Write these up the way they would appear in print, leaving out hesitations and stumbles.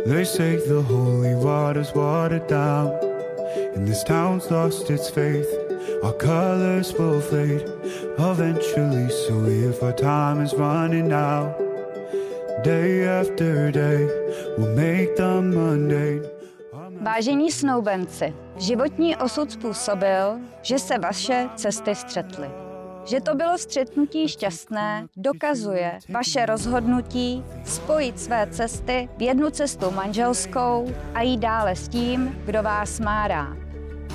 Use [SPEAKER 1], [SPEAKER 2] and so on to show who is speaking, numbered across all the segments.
[SPEAKER 1] They say the holy water's watered down, and this town's lost its faith. Our colors will fade eventually, so if our time is running out, day after day we'll make the mundane.
[SPEAKER 2] Vážení snoubenci, životní osud způsobil, že se vaše cesty střetly. Že to bylo střetnutí šťastné, dokazuje vaše rozhodnutí spojit své cesty v jednu cestu manželskou a jít dále s tím, kdo vás má rád.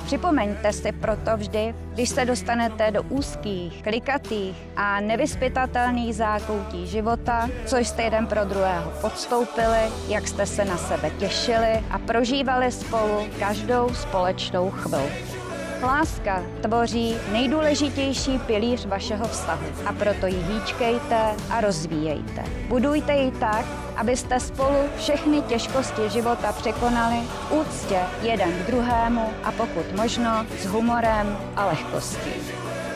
[SPEAKER 2] Připomeňte si proto vždy, když se dostanete do úzkých, klikatých a nevyzpytatelných zákoutí života, co jste jeden pro druhého podstoupili, jak jste se na sebe těšili a prožívali spolu každou společnou chvilku. Láska tvoří nejdůležitější pilíř vašeho vztahu a proto ji hýčkejte a rozvíjejte. Budujte ji tak, abyste spolu všechny těžkosti života překonali v úctě jeden k druhému a pokud možno s humorem a lehkostí.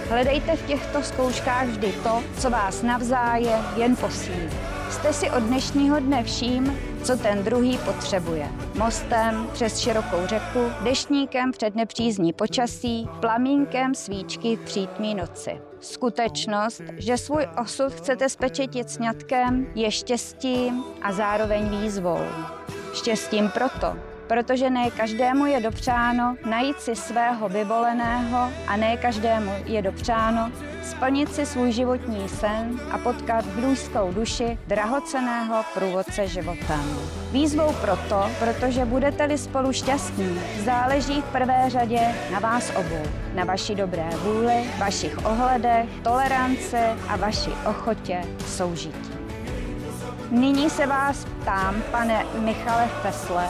[SPEAKER 2] Hledejte v těchto zkouškách vždy to, co vás navzájem jen posílí. Jste si od dnešního dne vším, co ten druhý potřebuje. Mostem přes širokou řeku, deštníkem před nepřízní počasí, plamínkem svíčky v přítmí noci. Skutečnost, že svůj osud chcete spečetit sňatkem, je štěstím a zároveň výzvou. Štěstím protože ne každému je dopřáno najít si svého vyvoleného a ne každému je dopřáno splnit si svůj životní sen a potkat v blízkou duši drahocenného průvodce životem. Výzvou protože budete-li spolu šťastní, záleží v prvé řadě na vás obou, na vaší dobré vůli, vašich ohledech, toleranci a vaší ochotě soužití. Nyní se vás ptám, pane Michale Fesle,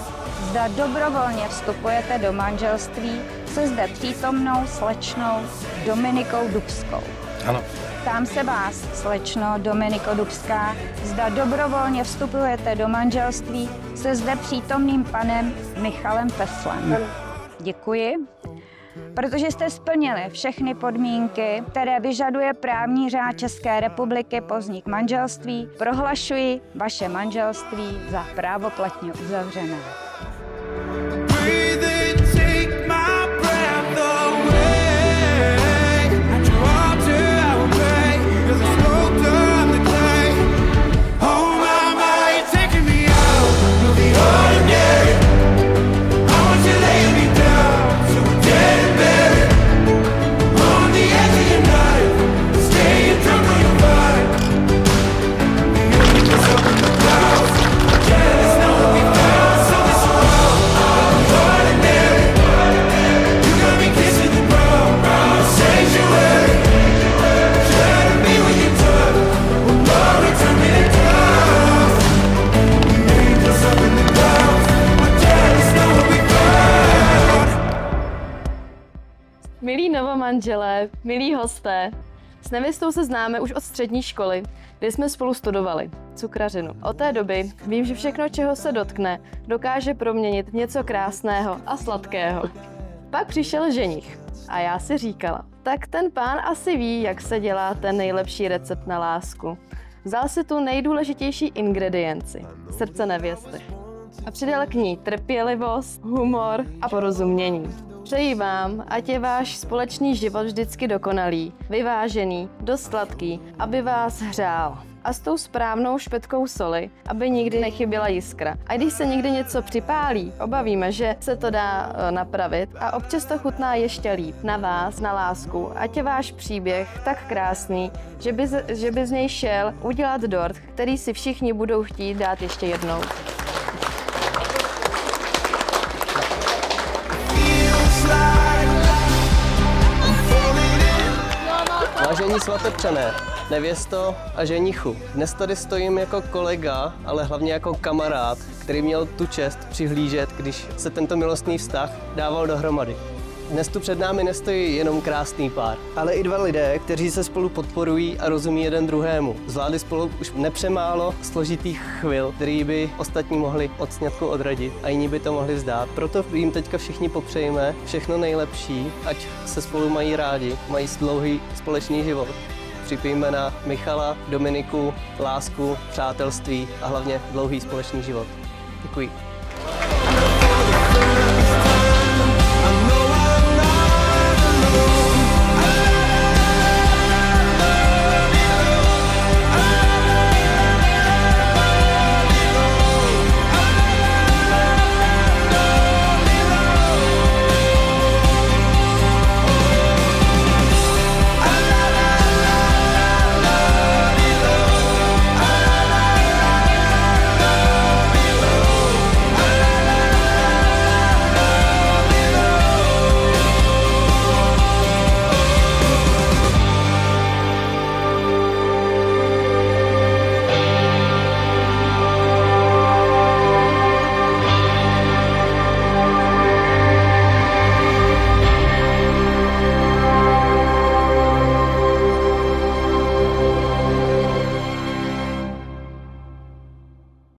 [SPEAKER 2] zda dobrovolně vstupujete do manželství se zde přítomnou slečnou Dominikou Dubskou.
[SPEAKER 3] Ano.
[SPEAKER 2] Ptám se vás, slečno Dominiko Dubská, zda dobrovolně vstupujete do manželství se zde přítomným panem Michalem Feslem.
[SPEAKER 4] Ano.
[SPEAKER 2] Děkuji. Protože jste splnili všechny podmínky, které vyžaduje právní řád České republiky pro vznik manželství, prohlašuji vaše manželství za právoplatně uzavřené.
[SPEAKER 4] Milí novomanželé, milí hosté, s nevěstou se známe už od střední školy, kdy jsme spolu studovali cukrařinu. Od té doby vím, že všechno, čeho se dotkne, dokáže proměnit v něco krásného a sladkého. Pak přišel ženich a já si říkala, tak ten pán asi ví, jak se dělá ten nejlepší recept na lásku. Vzal si tu nejdůležitější ingredienci, srdce nevěsty. A přidal k ní trpělivost, humor a porozumění. Přeji vám, ať je váš společný život vždycky dokonalý, vyvážený, dost sladký, aby vás hřál. A s tou správnou špetkou soli, aby nikdy nechyběla jiskra. A když se někdy něco připálí, obavíme, že se to dá napravit a občas to chutná ještě líp. Na vás, na lásku, ať je váš příběh tak krásný, že by z něj šel udělat dort, který si všichni budou chtít dát ještě jednou.
[SPEAKER 5] Vážení svatebčané, nevěsto a ženichu, dnes tady stojím jako kolega, ale hlavně jako kamarád, který měl tu čest přihlížet, když se tento milostný vztah dával dohromady. Dnes tu před námi nestojí jenom krásný pár, ale i dva lidé, kteří se spolu podporují a rozumí jeden druhému. Zvládli spolu už nepřemálo složitých chvil, který by ostatní mohli od sňatku odradit a jiní by to mohli vzdát. Proto jim teďka všichni popřejeme všechno nejlepší, ať se spolu mají rádi, mají dlouhý společný život. Připijme na Michala, Dominiku, lásku, přátelství a hlavně dlouhý společný život. Děkuji.